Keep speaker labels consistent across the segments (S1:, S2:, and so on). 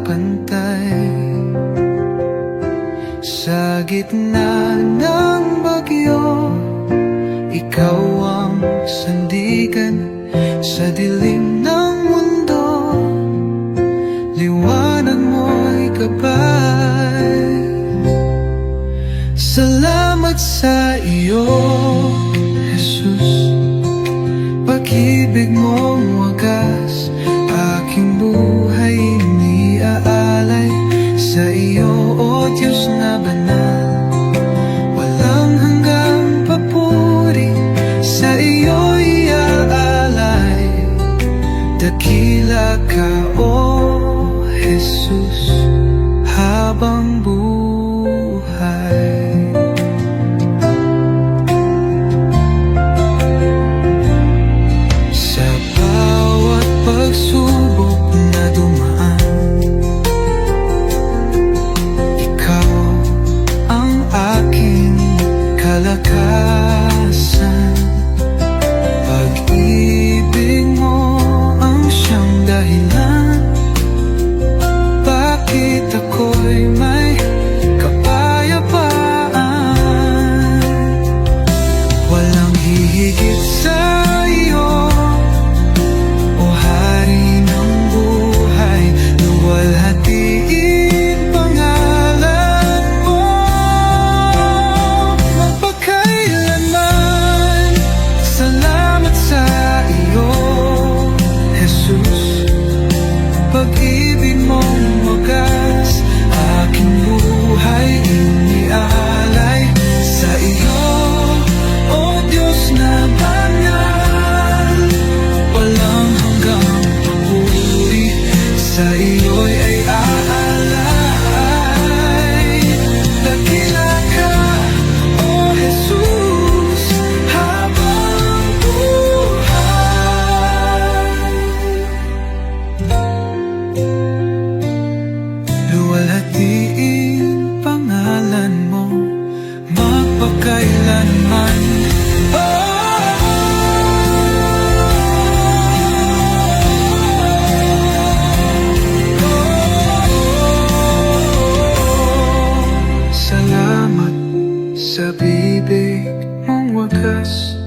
S1: pantay. Sa gitna ng bagyo, ikaw ang sandigan. Sa dilim ng mundo, liwanag mo'y gabay. Salamat sa iyo, Jesus. Pag-ibig mong wagas, aking buhay iniaalay. Sa iyo, O Diyos na banal, walang hanggang papuri. Sa iyo iaalay, dakila ka, O Jesus, habang buhay. Sa bawat pagsubok na dumaan, ikaw ang aking kalakasan. Pag-ibig mo ang siyang dahilan, bakit ako'y may kapayapaan. Walang hihigit sa iyo, O Hari ng buhay. Luwalhatiin pangalan mo magpakailanman. Salamat sa iyo, Jesus. Pag-ibig mong wagas, aking buhay iniaalay. Sa iyo, O Diyos na banal, walang hanggang papuri. Sa iyo'y ay aalay. Dakila ka, O Jesus, habang buhay. Luwalhatiin pangalan mo magpakailanman. Salamat sa bibig mong wagas,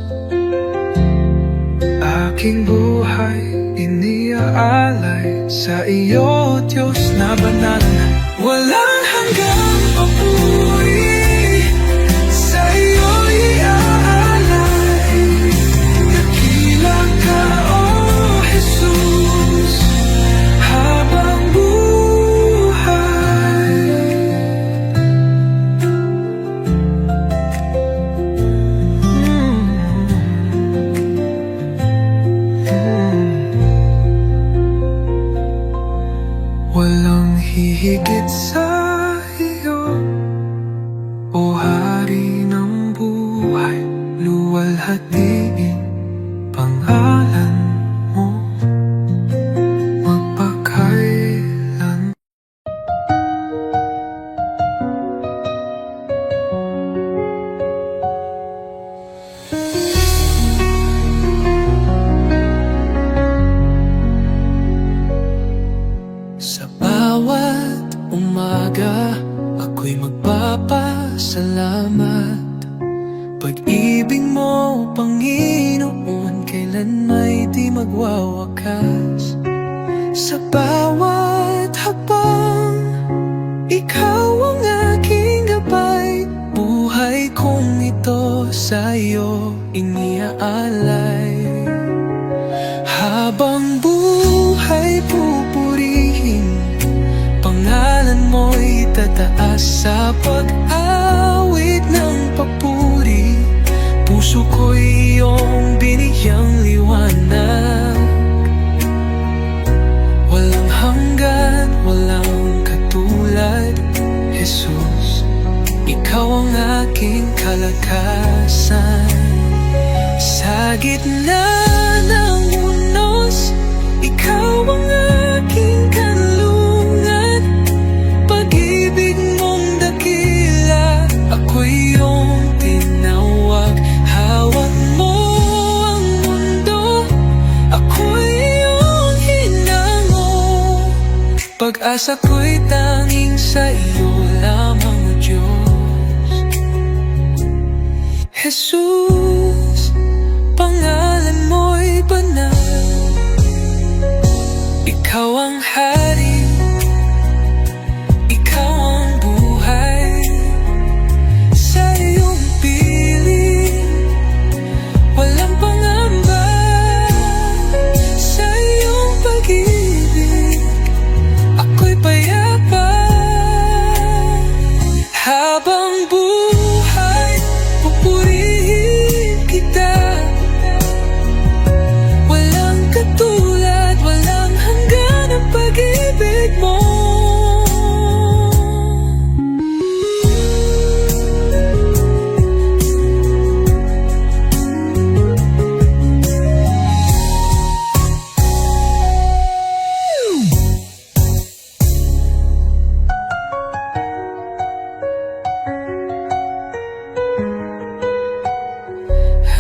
S1: aking buhay iniaalay. Sa iyo, Diyos na banal, walang hanggang papuri. Sa iyo iaalay, dakila ka, O Jesus, habang buhay. Walang hihigit sa iyo, O Hari ng buhay. Luwalhatiin pangalan mo magpakailan. Sa bawat umaga, ako'y magpapasalamat. Pag-ibig mo, Panginoon, kailan may di magwawakas. Sa bawat habang, ikaw ang aking gabay. Buhay kong ito sa iyo iniaalay. Habang buhay pupurihin, pangalan mo'y tataas. Sa pag-awit ng papuri, puso ko'y iyong binigyang liwanag. Walang hanggan, walang katulad, Jesus. Ikaw ang aking kalakasan. Sa gitna ng unos, ikaw ang aking kanlungan. Pag-ibig mong dakila, ako'y iyong tinawag. Hawak mo ang mundo, ako'y iyong hinango. Pag-asa ko'y tanging sa iyo lamang, O Diyos. Jesus, pangalan mo'y banal. Ikaw ang hari, ikaw ang buhay. Sa iyong piling, walang pangamba. Sa iyong pag-ibig, ako'y payapa. Habang buhay, pupurihin kita. Walang katulad, walang hanggan ang pag-ibig mo.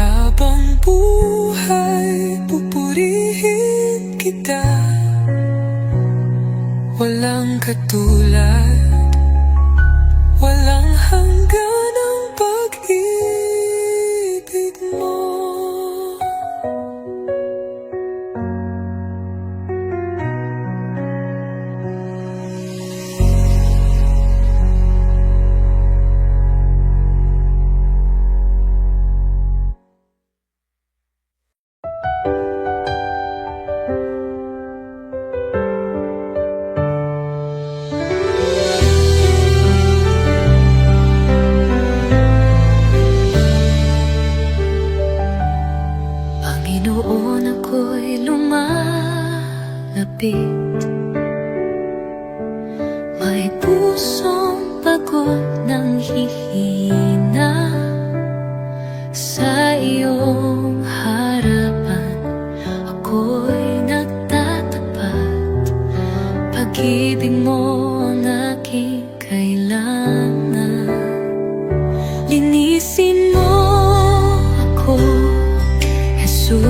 S1: Habang buhay, pupurihin kita. Walang katulad, walang hanggan ang pag-ibig mo.
S2: Panginoon, ako'y lumalapit. May pusong pagod ng hihina. Sa iyong harapan ako'y nagtatapat. Pag-ibig mo ang aking kailangan. Linisin mo ako, Jesus.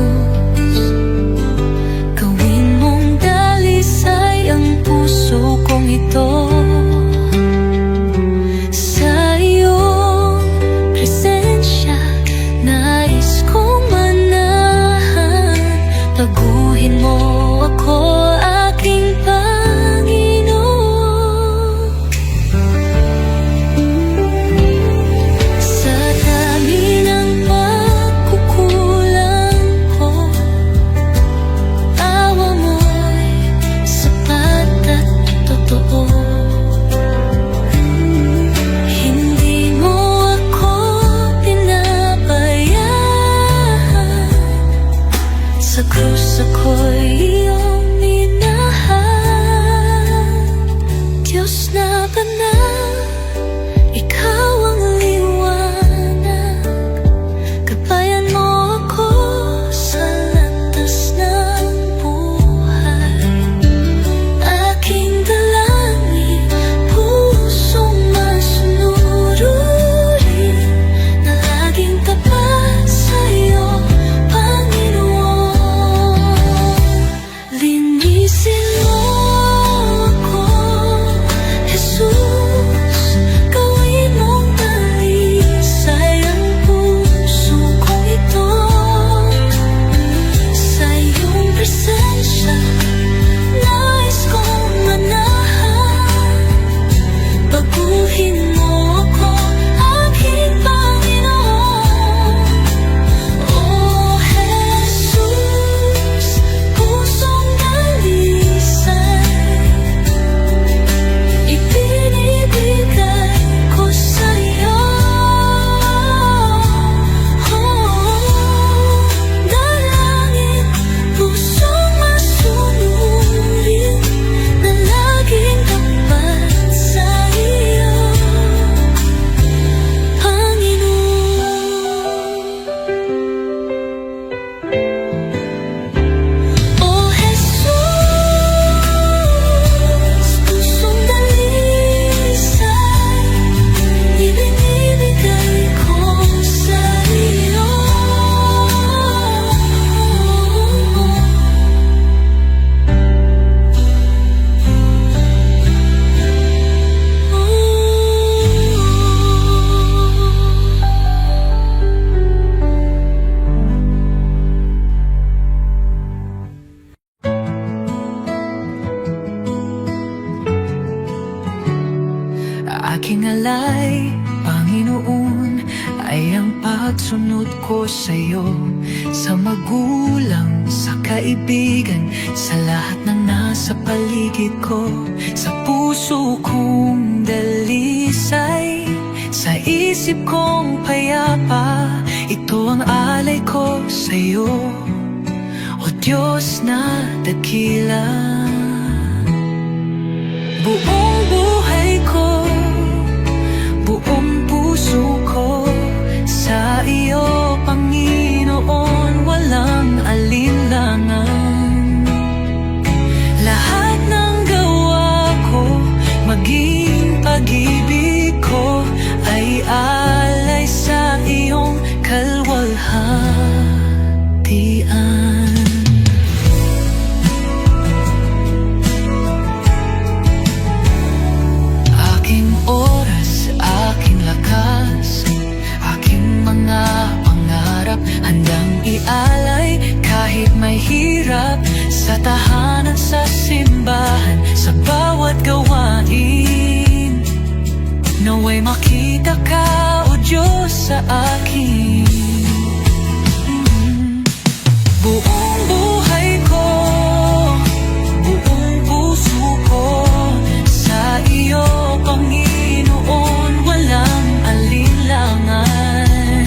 S2: Gawin mong dalisay ang puso kong ito. Sa iyong presensya, nais kong manahan. Taguhin mo ako, aking Panginoon. Sa dami ng pagkukulang ko, awa mo'y sapat at totoo. Hindi mo ako pinabayaan. Sa krus ako'y iyong minahal. Diyos na banal, ikaw ang liwanag. Gabayan mo ako sa landas ng buhay. Aking dalangin, pusong masunurin, na laging tapat sa'yo, Panginoon. Linisin mo ako, Jesus.
S1: aking alay, Panginoon, ay ang pagsunod ko sa'yo. Sa magulang, sa kaibigan, sa lahat ng nasa paligid ko. Sa puso kong dalisay, sa isip kong payapa, ito ang alay ko sa'yo, O Diyos na dakila. Buong buhay ko, buong puso ko, sa iyo, Panginoon, walang alinlangan. Lahat ng gawa ko, maging pag-ibig ko, ay alay sa iyong kalwalhatian. Aking oras, aking lakas, aking mga pangarap, handang ialay kahit may hirap. Sa tahanan, sa simbahan, sa bawat gawain, naway makita ka, O Diyos, sa akin. Buong buhay ko, buong puso ko, sa iyo, Panginoon, walang alinlangan.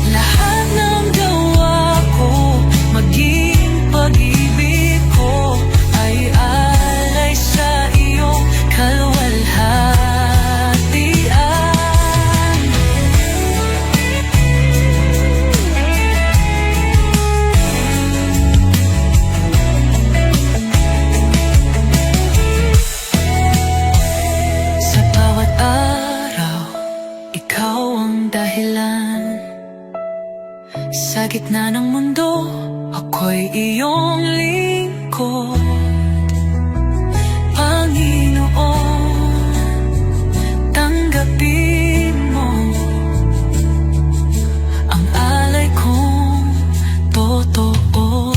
S1: Lahat ng gawa ko, maging pag-ibig ko, ay alay sa iyong kalwalhatian. Sa bawat araw, ikaw ang dahilan. Sa gitna ng mundo, ako'y iyong lingkod. Panginoon, tanggapin mo ang alay kong totoo.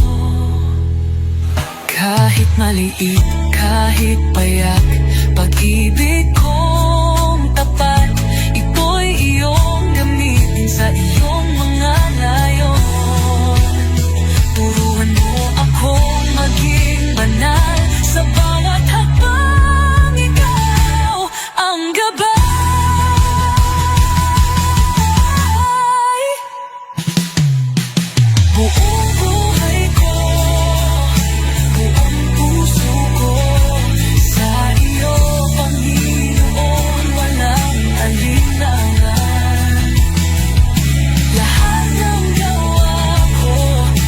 S1: Kahit maliit, kahit payak, pag-ibig kong tapat, ito'y iyong gamitin sa iyong mga layon. Turuan mo akong maging banal, sa bawat hakbang ikaw ang gabay. Buong buhay ko, buong puso ko, sa iyo, Panginoon, walang alinlangan. Lahat ng gawa ko,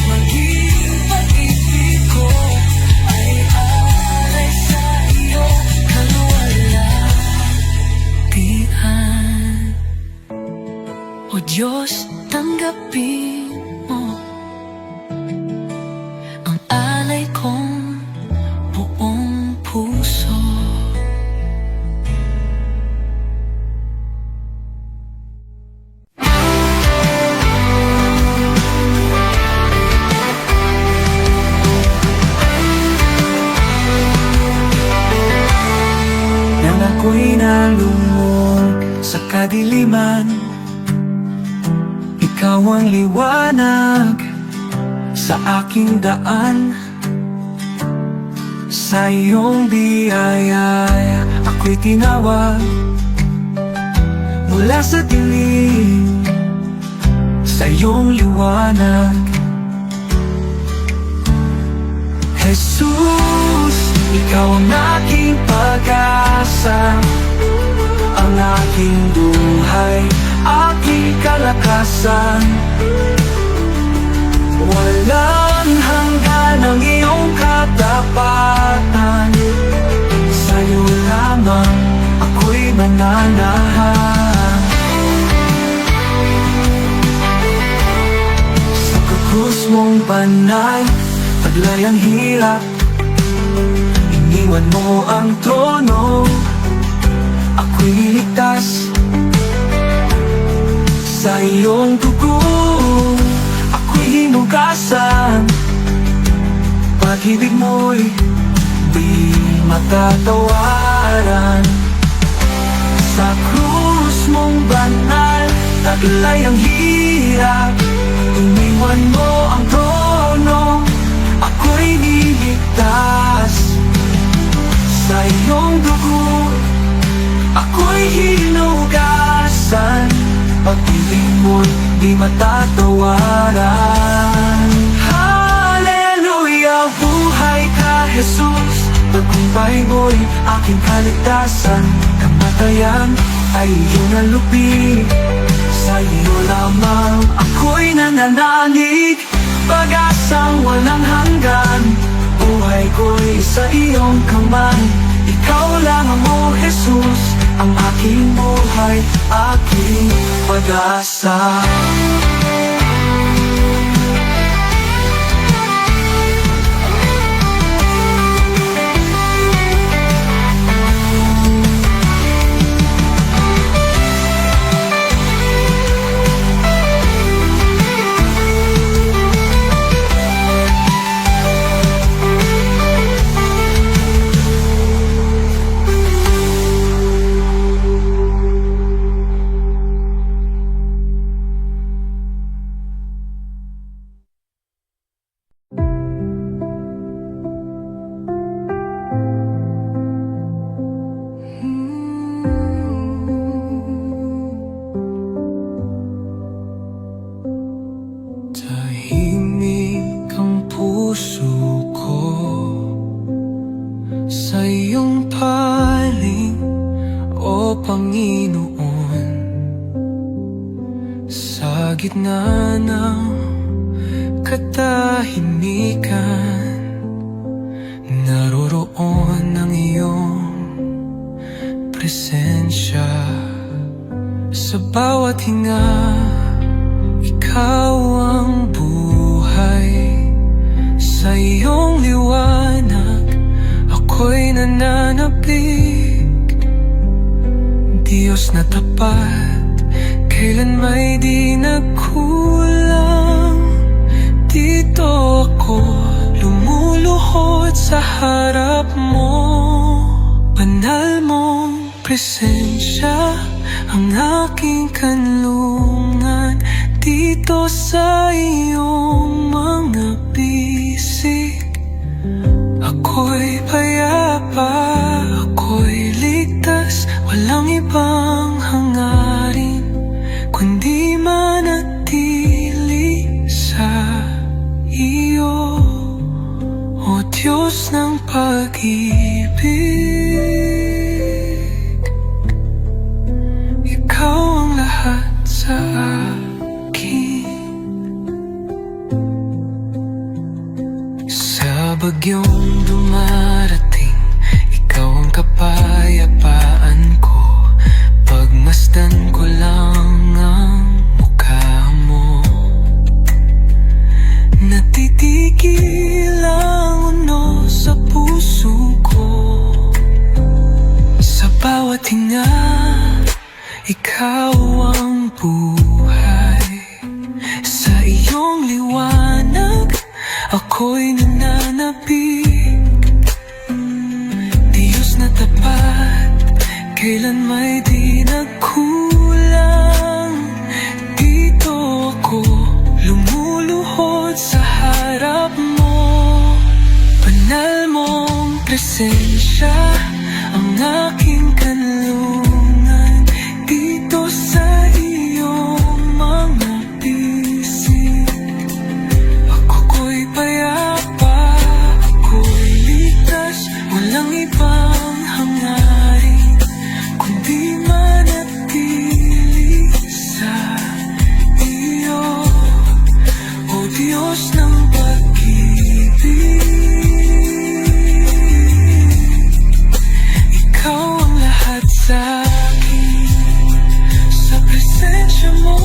S1: maging pag-ibig ko, ay alay sa iyo, kalwalhatian. O Diyos, tanggapin mo ang alay kong buong puso.
S3: Nang ako'y nalungog sa kadiliman, ikaw ang liwanag sa aking daan. Sa iyong biyaya, ako'y tinawag mula sa dilim, sa iyong liwanag. Jesus, ikaw ang aking pag-asa, ang aking buhay, aking kalakasan. Walang hanggan ang iyong katapatan, sa'yo lamang ako'y mananahan. Sa krus mong banal, taglay ang hirap, iniwan mo ang trono, ako'y niligtas. Sa iyong dugo, ako'y hinugasan. Pag-ibig mo'y di matatawaran. Sa krus mong banal, taglay ang hirap. Iniwan mo ang trono, ako'y niligtas. Sa iyong dugo, ako'y hinugasan. Pag-ibig mo'y di matatawaran. Hallelujah, buhay ka, Jesus. Tagumpay mo'y aking kaligtasan. Kamatayan ay iyong nalupi. Sa iyo lamang ako'y nananalig. Pag-asang walang hanggan, buhay ko'y sa iyong kamay. Ikaw lang mo, Jesus, ang aking buhay, aking pag-asa. Tahimik ang puso ko sa iyong paling, o Panginoon. Sa gitna ng katahimikan, naroroon ang iyong presensya. Sa bawat hinga, ikaw ang buhay. Sa iyong liwanag, ako'y nananapig. Diyos na tapat, kailan may di nagkulang. Dito ako lumuluhod sa harap mo. Banal mong presensya ang aking kanlungan. Dito sa iyong mga bisig, ako'y payapa, ako'y ligtas. Walang ibang hangarin kundi manatili sa iyo, o Diyos ng pag-ibig. Ikaw ang lahat sa bagyong dumarating, ikaw ang kapayapaan ko. Pagmasdan ko lang ang mukha mo, natitigil ang uno sa puso ko. Sa bawat hinga, ikaw ang buhay. Sa iyong liwanag, ako'y nananapig. Diyos na tapat, kailan may di nagkulang. Dito ako lumuluhod sa harap mo. Banal mong presensya ang aking kanlungan. Dito sa iyong mga bisig, ako'y payapa, ako'y ligtas. Walang ibang hangarin kundi manatili sa iyo, o Diyos ng pag-ibig. Ikaw ang lahat sa akin. Sa presensya mo,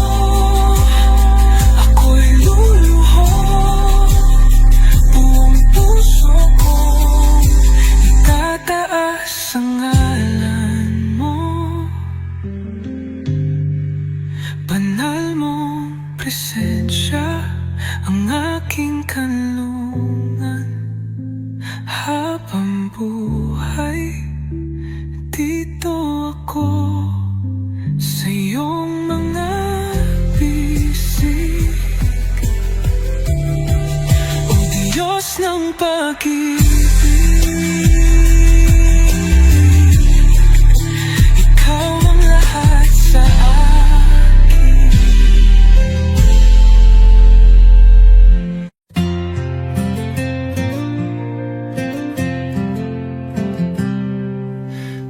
S3: ako'y luluhod. Buong puso kong itataas ang ngalan mo. Banal mong presensya ang aking kanlungan. Habang buhay, dito ako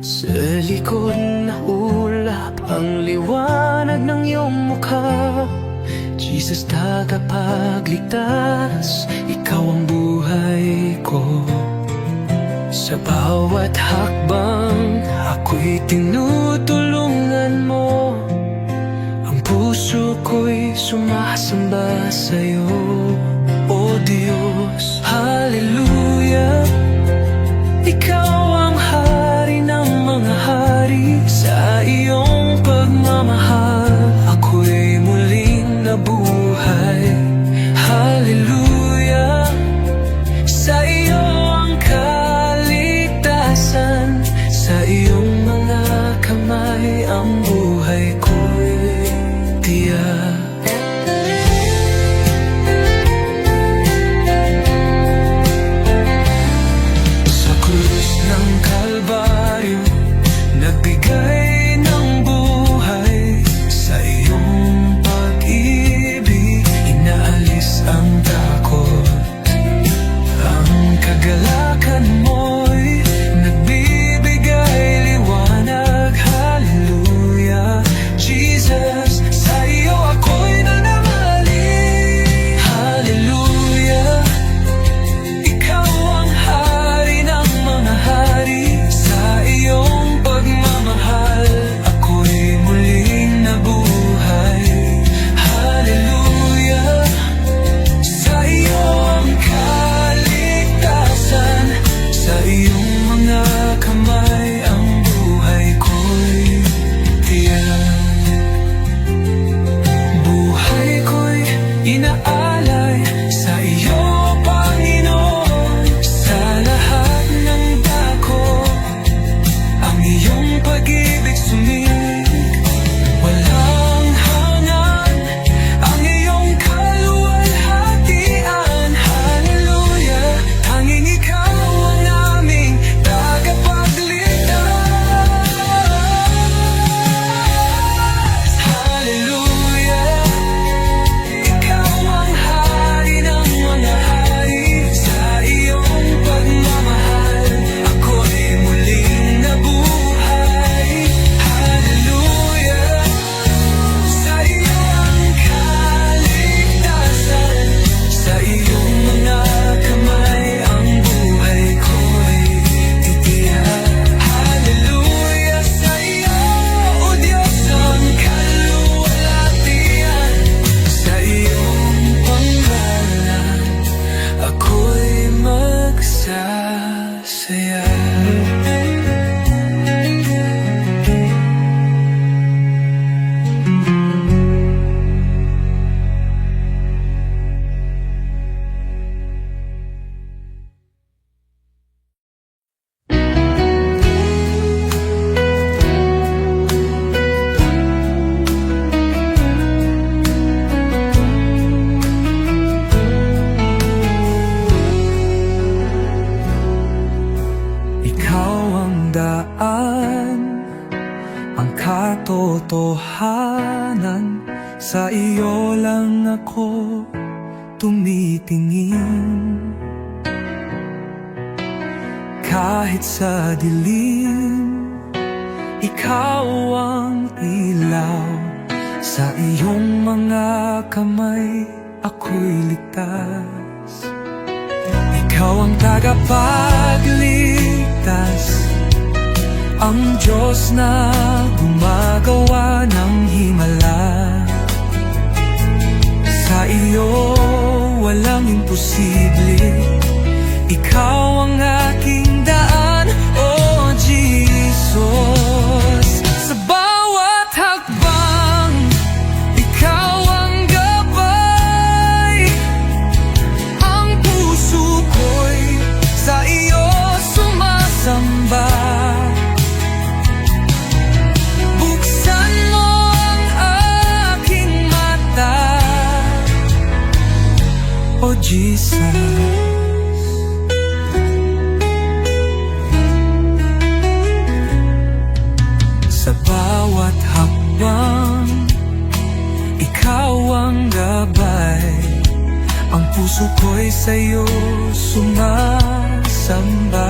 S3: Sa likod na ulap ang liwanag ng iyong mukha. Jesus, tagapagligtas, ikaw ang buhay ko. Sa bawat hakbang, ako'y tinutulungan mo. Ang puso ko'y sumasamba sa'yo, O Diyos. Hallelujah, ikaw ang hari ng mga hari. Sa iyong pagmamahal, ako'y muling nabuhay. Hallelujah, sa iyo ang kaligtasan. Sa iyong mga kamay ang buhay ko'y tiyak. Sa krus ng Kalbaryo, nagbigay ng buhay. Sa iyong pag-ibig, inaalis ang takot. Ang kagalakan mo'y nagbibigay liwanag. Hallelujah, Jesus, sa iyo ako'y nanangali. Hallelujah, ikaw ang hari ng mga hari. Sa iyong pagmamahal, ako'y muling nabuhay. Hallelujah, sa iyo ang kaligtasan. Sa iyong mga kamay ang buhay ko'y tiyak. Buhay ko'y inaalay sa iyo, Panginoon. Sa lahat ng dako, ang iyong pag-ibig sumig. Walang hangan ang iyong kaluwalhatian. Hallelujah, tanging ikaw ang aming tagapagligtas. Hallelujah, ikaw ang hari ng mga hari. Sa iyong pagmamahal, ako'y muling nabuhay. Hallelujah, sa iyo ang kaligtasan. Sa iyong mga kamay ang buhay ko'y titiyak. Hallelujah, sa iyo, O Diyos, ang kaluwalhatian. Sa iyong panggalan, ako'y magsasaya. Ikaw ang daan, ang katotohanan. Sa iyo lang ako tumitingin. Kahit sa dilim, ikaw ang ilaw. Sa iyong mga kamay ako'y ligtas. Ikaw ang tagapagligtas, ang Diyos na gumagawa ng himala. Sa iyo walang imposible. Ikaw ang aking daan, O Jesus. Sa bawat hakbang, ikaw ang gabay. Ang puso ko'y sa iyo sumasamba. Buksan mo ang aking mata, O Jesus. Sa bawat hakbang, ikaw ang gabay. Ang puso ko'y sa'yo sumasamba.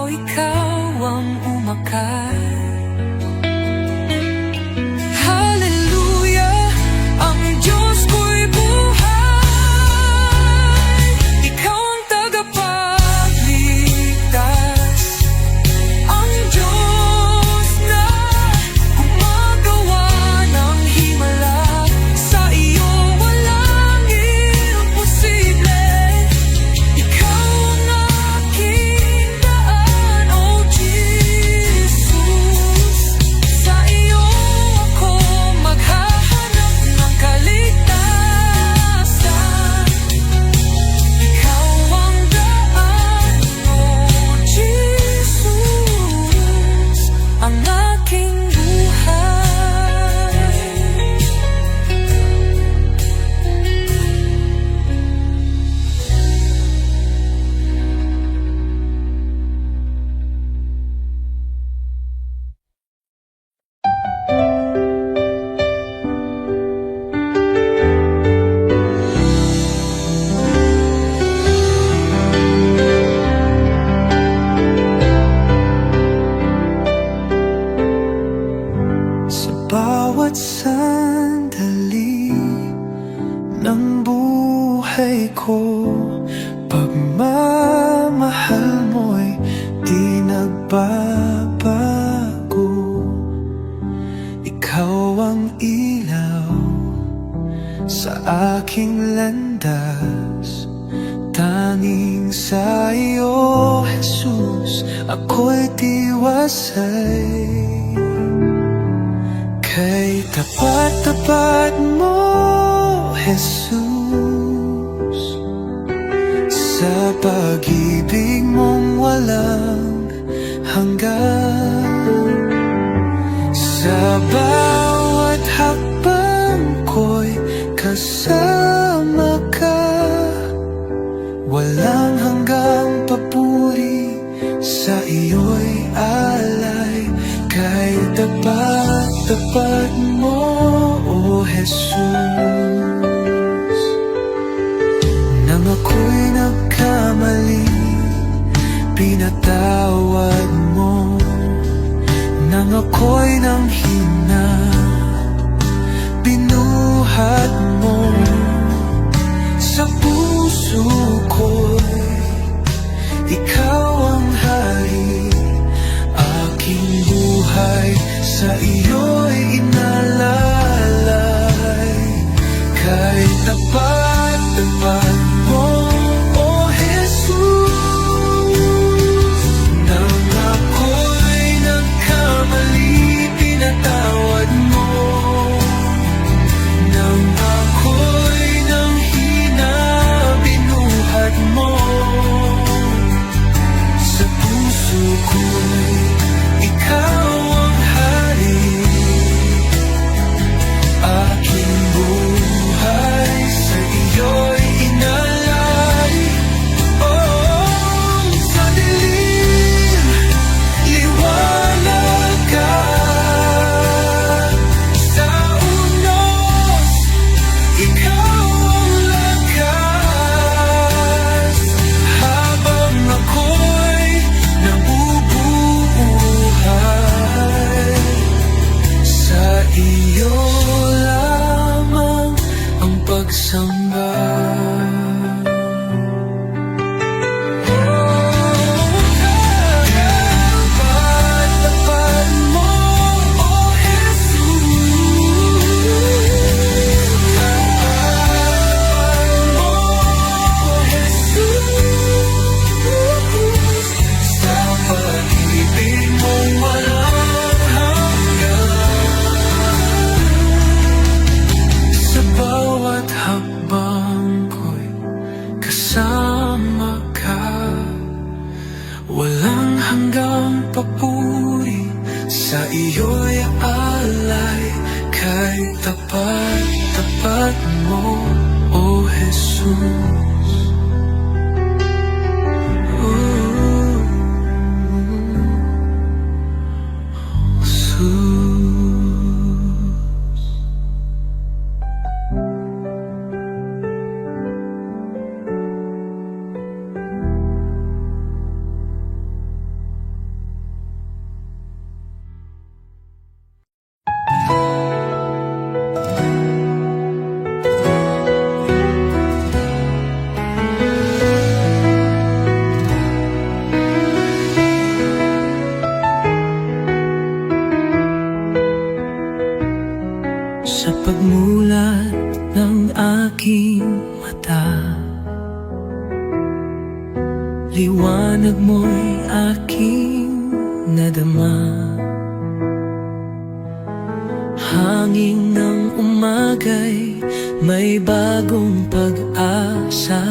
S1: ikaw ang umakay. Hallelujah, ang Diyos ko'y buhay. Ikaw ang tagapagligtas, ang Diyos na gumagawa ng himala. Sa iyo walang imposible. Ikaw ang aking daan, oh Jesus. Sa iyo ako maghahanap ng kaligtasan. Ikaw ang daan, oh Jesus, ang aking buhay.
S3: Sa bawat sandali ng buhay ko, pagmamahal mo'y di nagbabago. Ikaw ang ilaw sa aking landas, tanging sa iyo, Jesus, ako'y tiwasay. Kay tapat-tapat mo, Jesus, sa pag-ibig mong walang hanggan. Sa bawat hakbang ko'y kasama ka, walang hanggang papuri, sa iyo'y alay. Kay tapat-tapat mo, O Jesus. Nang ako'y nagkamali, pinatawad mo. Nang ako'y nanghina, binuhat mo. Sa puso ko'y ikaw ang hari, aking buhay sa iyo'y inalalay. Kay tapat-tapat mo, O Jesus. Nang ako'y nagkamali, pinatawad mo. Nang ako'y nanghina, binuhat mo. Sa puso ko'y ikaw ang hari, sa pagmulat ng aking mata. Liwanag mo'y aking nadama. Hangin ng umagay may bagong pag-asa.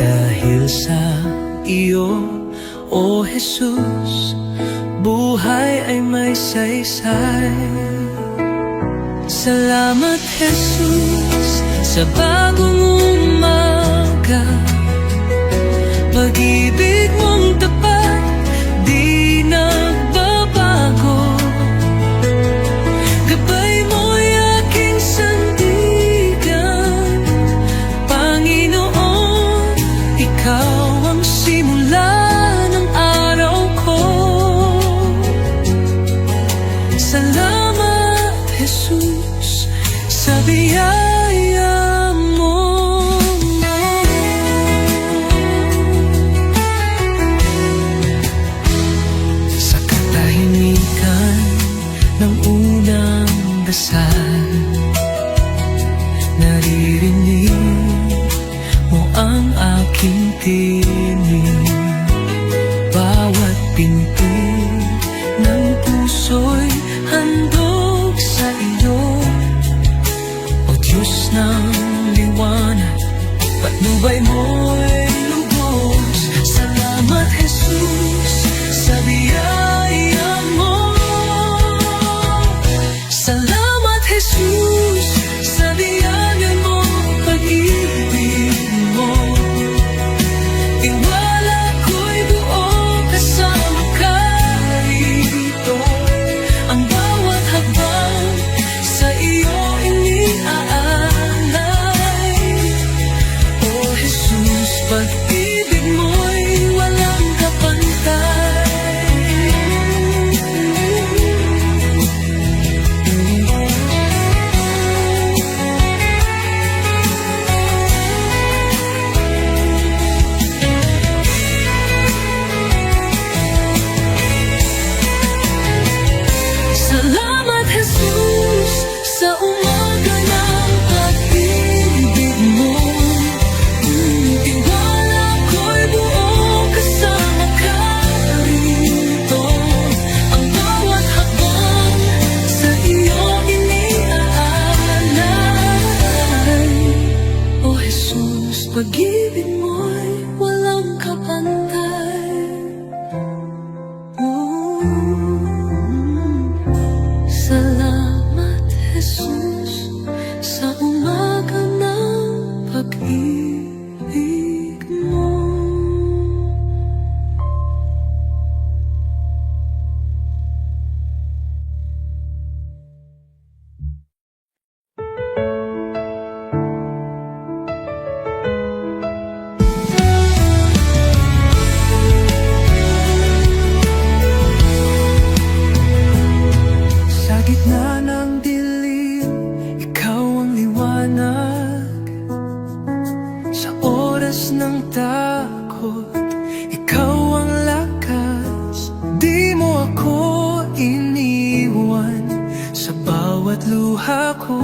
S3: Dahil sa iyo, O Jesus, buhay ay may saysay. Salamat Jesus sa bagong umaga. Pag-ibig mong tapat, di nagbabago. Gabay mo'y aking sandigan. Panginoon, ikaw ang simula ng araw ko. Salamat Jesus sa biyaya mo. Sa katahimikan ng unang dasal, naririnig mo ang aking tinig. Bawat pinto ng puso'y handog sa iyo. O Diyos ng liwanag, patnubay mo'y lubos. Salamat Jesus sa biyaya mo. Salamat Jesus sa biyaya mo, pag-ibig mo. Tiwala ko'y buo kasama ka rito. Ang bawat habang sa iyo iniaalay. O Jesus, pag-ibig mo'y walang kapantay. Salamat Jesus sa umaga ng pag-ibig mo. Tiwala ko'y buo kasama ka rito. Ang bawat hakbang sa iyo iniaalay. O Jesus, pag-ibig mo'y walang kapantay. Salamat Jesus sa umaga ng pag-ibig mo. Sa gitna ng dilim, ikaw ang liwanag. Sa oras ng takot, ikaw ang lakas. Di mo ako iniwan sa bawat luha ko.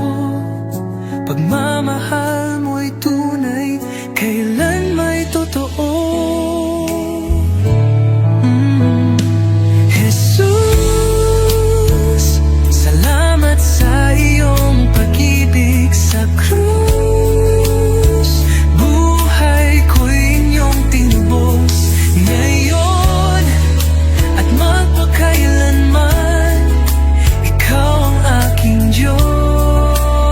S3: Pagmamahal mo'y tunay, kailan may totoo. Jesus, salamat sa iyong pag-ibig sa krus. Buhay ko'y inyong tinubos ngayon at magpakailanman. Ikaw ang aking Diyos.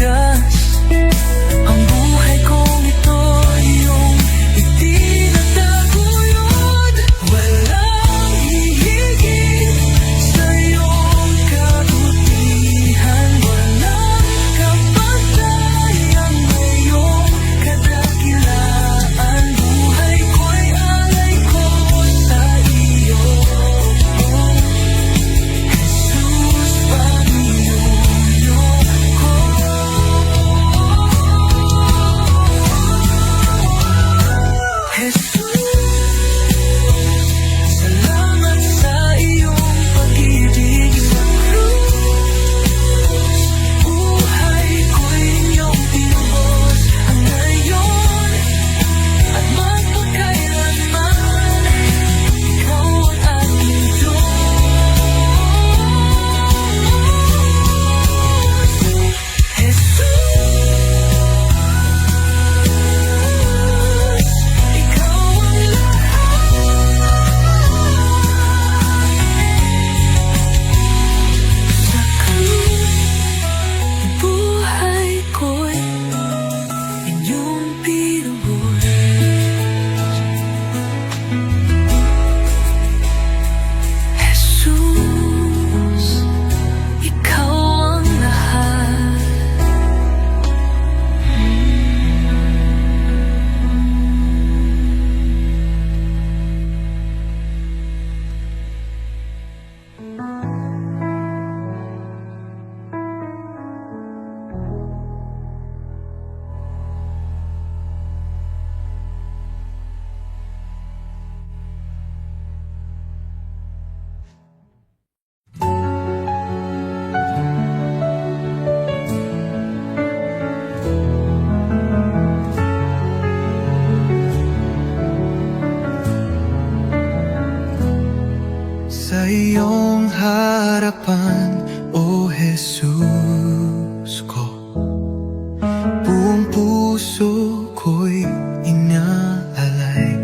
S1: wagas. Ang buhay kong ito iyong itinataguyod. Walang hihigit sa iyong kabutihan. Walang kapantay ang iyong kadakilaan. Buhay ko'y alay ko sa iyo, Jesus, Panginoon ko. Jesus, salamat sa iyong pag-ibig sa krus. Buhay ko'y inyong tinubos, ang ngayon at magpakailanman. Ikaw ang aking Diyos, Jesus. Ikaw ang sa krus. Buhay ko'y inyong pinubos. Jesus, ikaw ang lahat.
S3: Sa iyong harapan, O Jesus ko, buong puso ko'y inaalay.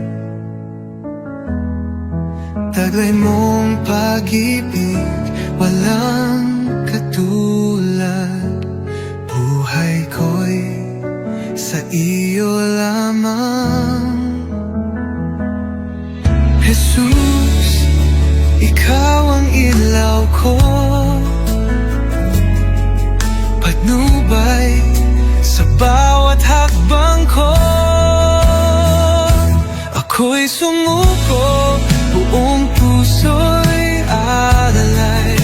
S3: Taglay mong pag-ibig, walang katulad. Buhay ko'y sa iyo lamang. Jesus, ikaw ang ilaw ko, patnubay sa bawat hakbang ko. Ako'y sumuko, buong puso'y alalay.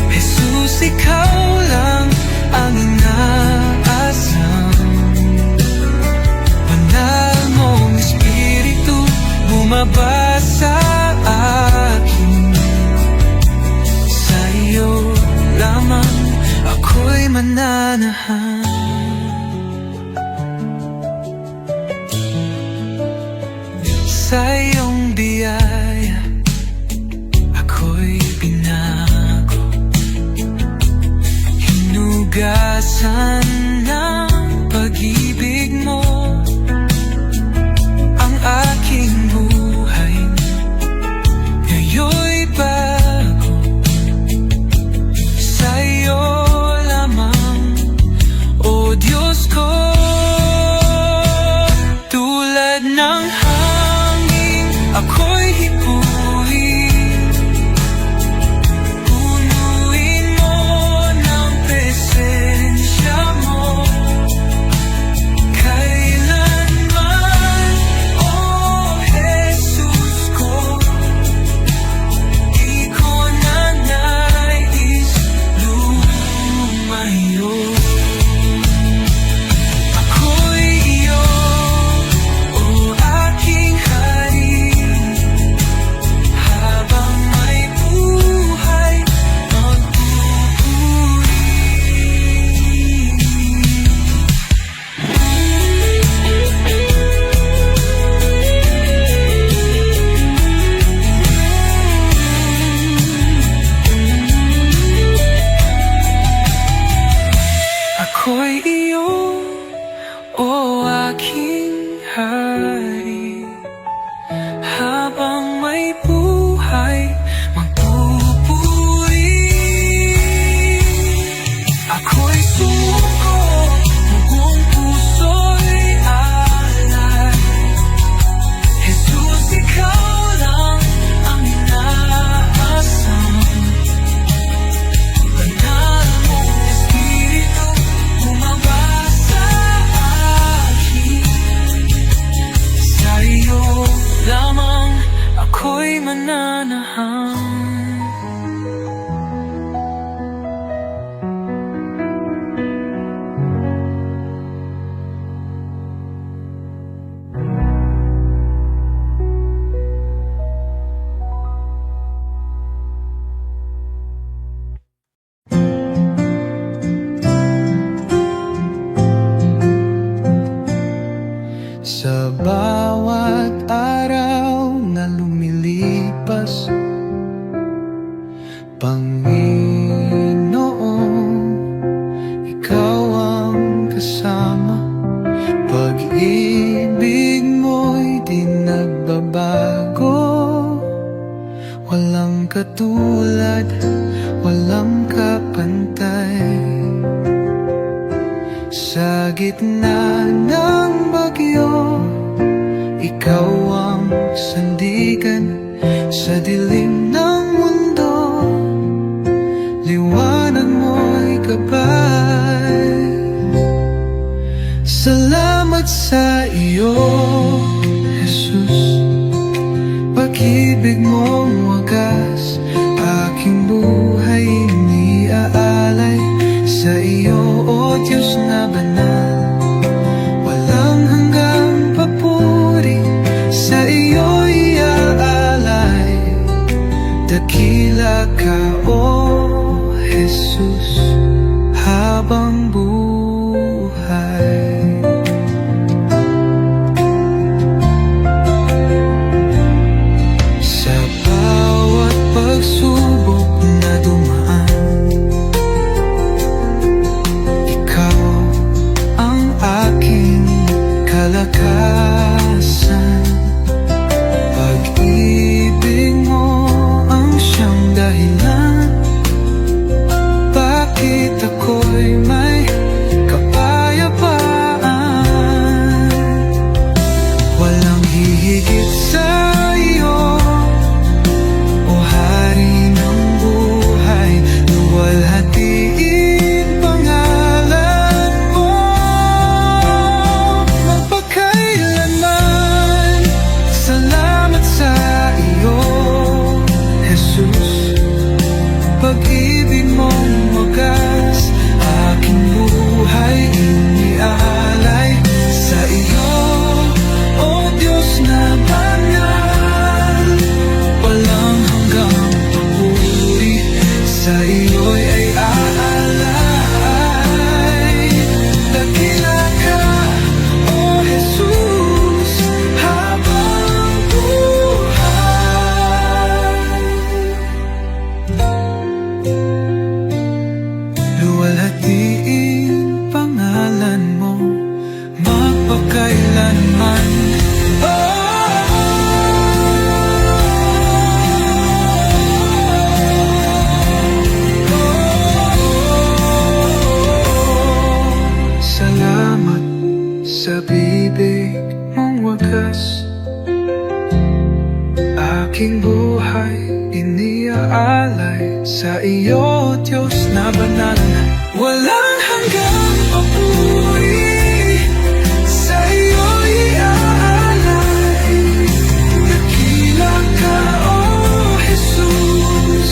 S3: Jesus, ikaw lang ang inaasam. Banal mong Espiritu bumaba sa akin. Sa iyo lamang ako'y mananahan. Sa iyong biyaya ako'y binago, hinugasan ng pag-ibig mo ang aking buhay. Ngayon'y bago, sa iyo lamang gitna ng bagyo, ikaw ang sandigan sa dilim ng mundo. Liwanag mo'y gabay. Salamat sa iyo, Jesus. Pag-ibig mong wagas, aking buhay iniaalay sa iyo, O Diyos na banal. Walang hanggang papuri, sa iyo iaalay. Dakila ka, O Jesus, habang buhay. Sa bawat pagsubok na dumaan, ikaw ang aking kalakasan. Pag-ibig mo ang siyang dahilan, bakit ako'y may kapayapaan. Walang hihigit sa iyo, O Hari ng buhay. Luwalhatiin pangalan mo magpakailanman. Salamat sa iyo, Jesus. Pag-ibig mong wagas, aking buhay iniaalay sa iyo, O Diyos na banal. Walang hanggang papuri, sa iyo'y ay aalay. Dakila ka, O Jesus, habang buhay. Luwalhatiin pangalan mo magpakailanman. Salamat sa bibig mong wagas, aking buhay iniaalay sa iyo, Diyos na banal. Walang hanggang papuri, sa iyo iaalay. Dakila ka, O Jesus,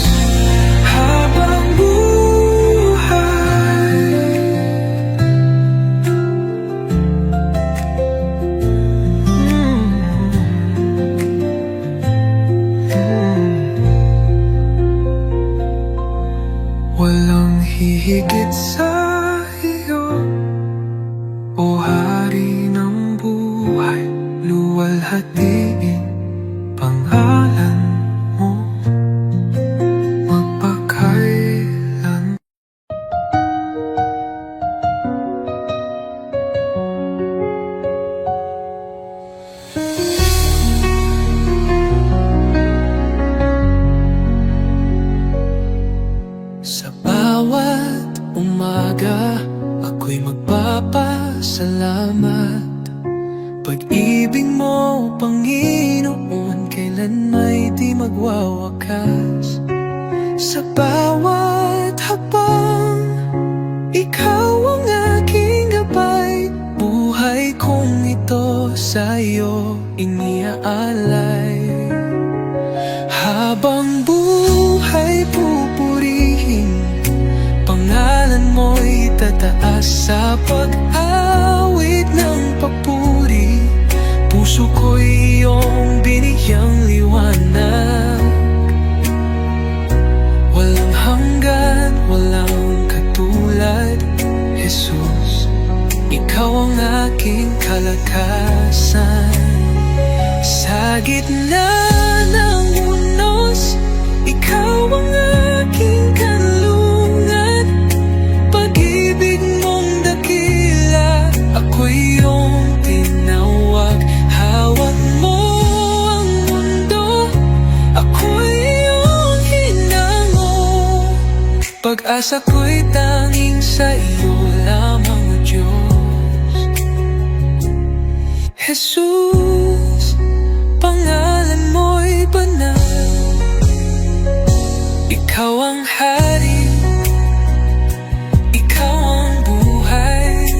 S3: habang buhay. Walang hihigit sa iyo, O Hari ng buhay. Luwalhatiin pangalan mo magpakailan. Sa bawat umaga, ako'y magpapasalamat. Pag-ibig mo, Panginoon, kailan may di magwawakas. Sa bawat hakbang, ikaw ang aking gabay. Buhay kong ito sa iyo iniaalay. Habang buhay pupurihin, pangalan mo'y tataas sa pag-awit ng papuri. Puso ko'y iyong binigyang liwanag. Walang hanggan, walang katulad, Jesus. Ikaw ang aking kalakasan. Sa gitna ng unos, ikaw ang aking kanlungan. Pag-ibig mong dakila, ako'y iyong tinawag. Hawak mo ang mundo, ako'y iyong hinango. Pag-asa ko'y tanging sa iyo lamang, O Diyos.
S1: Jesus, pangalan mo'y banal. Ikaw ang hari, ikaw ang buhay.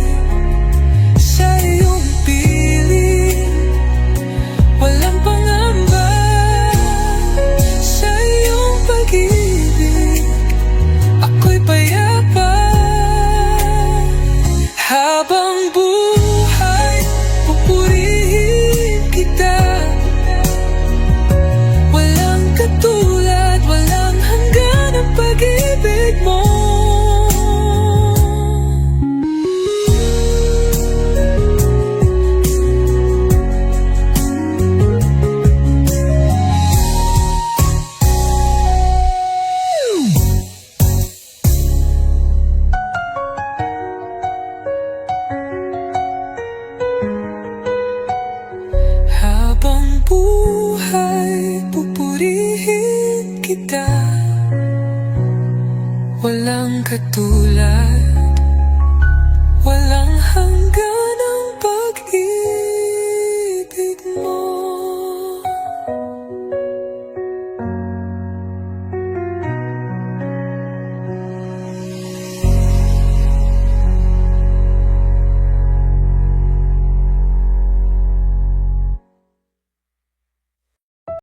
S1: Sa iyong piling, walang pangamba. Sa iyong pag-ibig, ako'y payapa. Habang buhay, pupurihin kita. Walang katulad, walang hanggan ang pag-ibig mo. Habang buhay, pupurihin kita. Walang katulad, walang hanggan